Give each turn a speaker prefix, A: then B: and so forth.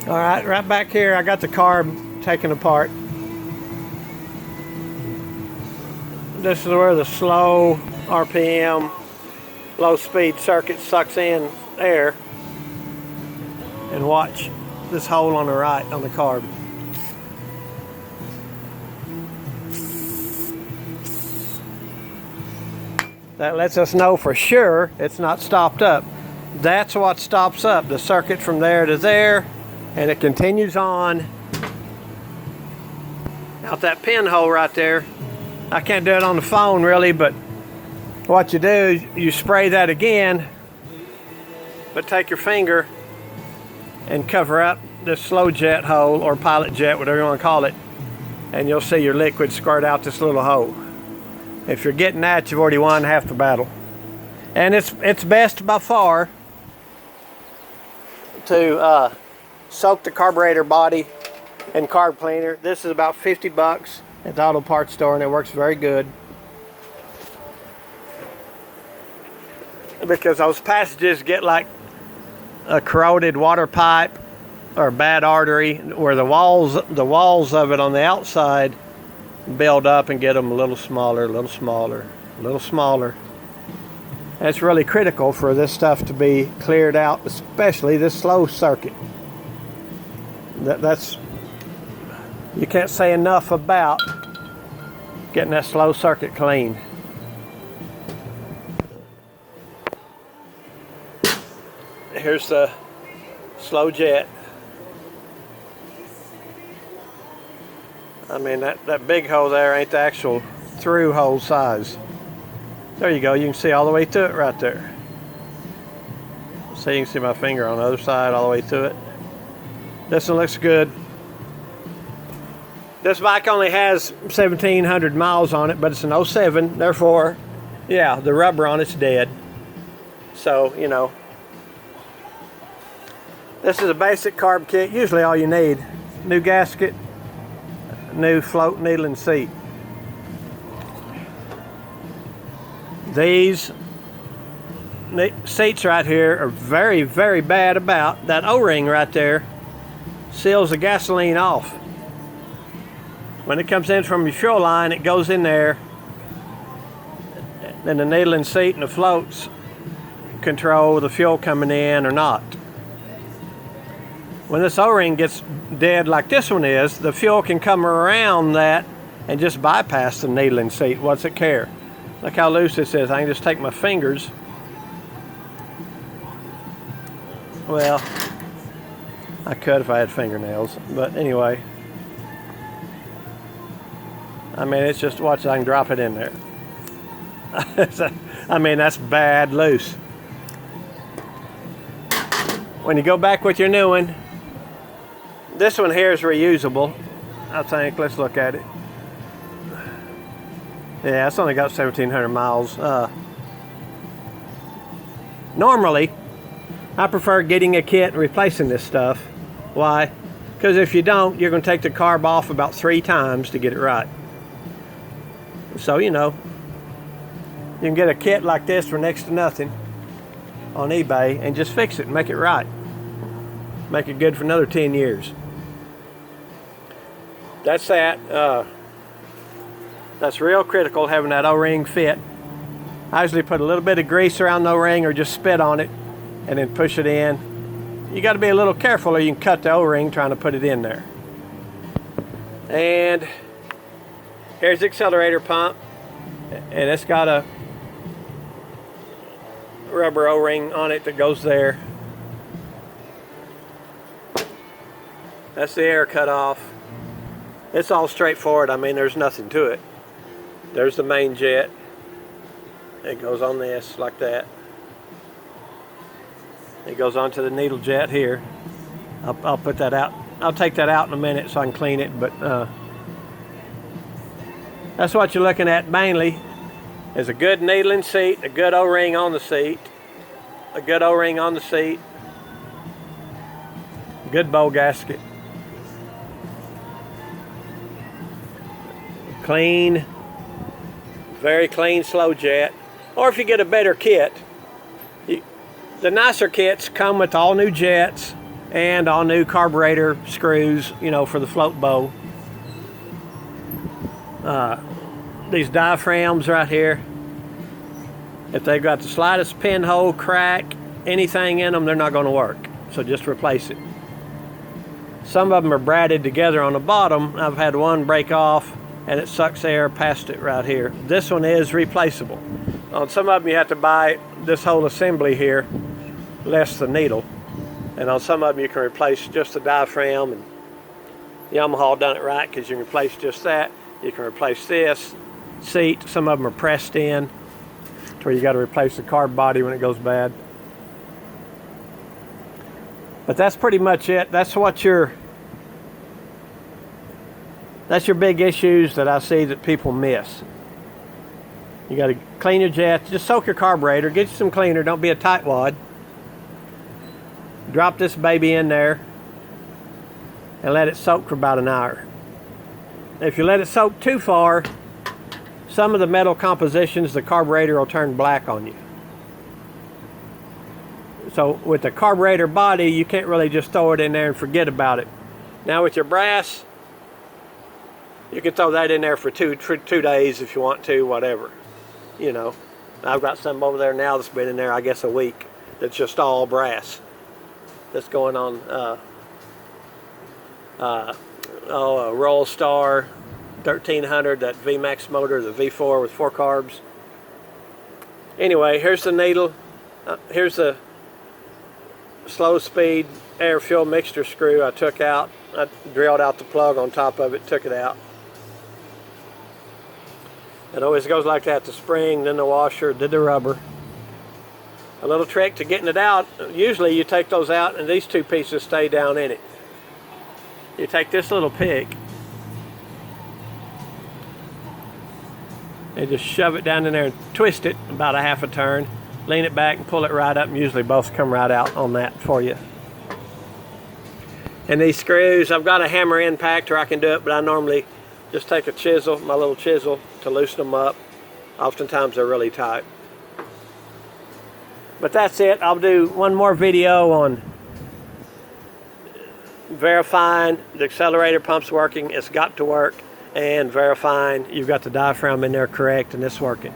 A: All right, right back here, I got the carb taken apart. This is where the slow RPM, low speed circuit sucks in air. And watch this hole on the right on the carb. That lets us know for sure it's not stopped up. That's what stops up the circuit from there to there, and it continues on out that pinhole right there. I can't do it on the phone really, but what you do is you spray that again, but take your finger and cover up this slow jet hole or pilot jet, whatever you want to call it, and you'll see your liquid squirt out this little hole. If you're getting that, you've already won half the battle. And it's best by far to soak the carburetor body in carb cleaner. This is about 50 bucks at the auto parts store, and it works very good. Because those passages get like a corroded water pipe or a bad artery where the walls of it on the outside build up and get them a little smaller, a little smaller, a little smaller. And it's really critical for this stuff to be cleared out, especially this slow circuit. That's, you can't say enough about getting that slow circuit clean. Here's the slow jet. I mean, that big hole there ain't the actual through hole size. There you go, you can see all the way to it right there. So you can see my finger on the other side all the way to it. This one looks good. This bike only has 1,700 miles on it, but it's an 07, therefore, yeah, the rubber on it's dead. So, you know, this is a basic carb kit, usually all you need. New gasket, new float, needle, and seat. These seats right here are very, very bad about that O-ring right there. Seals the gasoline off. When it comes in from your fuel line, it goes in there. Then the needle and seat and the floats control the fuel coming in or not. When this O-ring gets dead like this one is, the fuel can come around that and just bypass the needle and seat. What's it care? Look how loose this is. I can just take my fingers. Well, I could if I had fingernails, but anyway. I mean, it's just, watch, I can drop it in there. I mean, that's bad loose. When you go back with your new one, this one here is reusable, I think. Let's look at it. Yeah, it's only got 1,700 miles. Normally, I prefer getting a kit and replacing this stuff. Why? Because if you don't, you're going to take the carb off about 3 times to get it right. So, you know, you can get a kit like this for next to nothing on eBay and just fix it and make it right. Make it good for another 10 years. That's that. That's real critical, having that O-ring fit. I usually put a little bit of grease around the O-ring or just spit on it and then push it in. You got to be a little careful or you can cut the O-ring trying to put it in there. And here's the accelerator pump, and it's got a rubber O-ring on it that goes there. That's the air cut off. It's all straightforward. I mean, there's nothing to it. There's the main jet. It goes on this like that. It goes onto the needle jet here. I'll put that out. I'll take that out in a minute so I can clean it, but that's what you're looking at mainly, is a good needle and seat, a good O-ring on the seat, a good O-ring on the seat, good bowl gasket. Clean, very clean slow jet. Or if you get a better kit, the nicer kits come with all new jets and all new carburetor screws, you know, for the float bow. These diaphragms right here, if they've got the slightest pinhole, crack, anything in them, they're not going to work. So just replace it. Some of them are braided together on the bottom. I've had one break off and it sucks air past it right here. This one is replaceable. On some of them you have to buy this whole assembly here, less the needle. And on some of them you can replace just the diaphragm, and Yamaha done it right because you can replace just that. You can replace this seat. Some of them are pressed in to where you got to replace the carb body when it goes bad. But that's pretty much it. That's your big issues that I see that people miss. You got to clean your jets. Just soak your carburetor. Get you some cleaner. Don't be a tightwad. Drop this baby in there and let it soak for about an hour. If you let it soak too far, some of the metal compositions, the carburetor will turn black on you. So with the carburetor body, you can't really just throw it in there and forget about it. Now with your brass, you can throw that in there for two days if you want to, whatever. You know, I've got some over there now that's been in there, I guess, a week. That's just all brass. That's going on a Roll Star 1300, that VMAX motor, the V4 with 4 carbs. Anyway, here's the needle. Here's the slow speed air fuel mixture screw I took out. I drilled out the plug on top of it, took it out. It always goes like that, the spring, then the washer, then the rubber. A little trick to getting it out, usually you take those out and these two pieces stay down in it. You take this little pick and just shove it down in there and twist it about a half a turn. Lean it back and pull it right up, and usually both come right out on that for you. And these screws, I've got a hammer impactor, I can do it, but I normally just take a chisel, my little chisel, to loosen them up. Oftentimes they're really tight. But that's it. I'll do one more video on verifying the accelerator pump's working, it's got to work, and verifying you've got the diaphragm in there correct and it's working.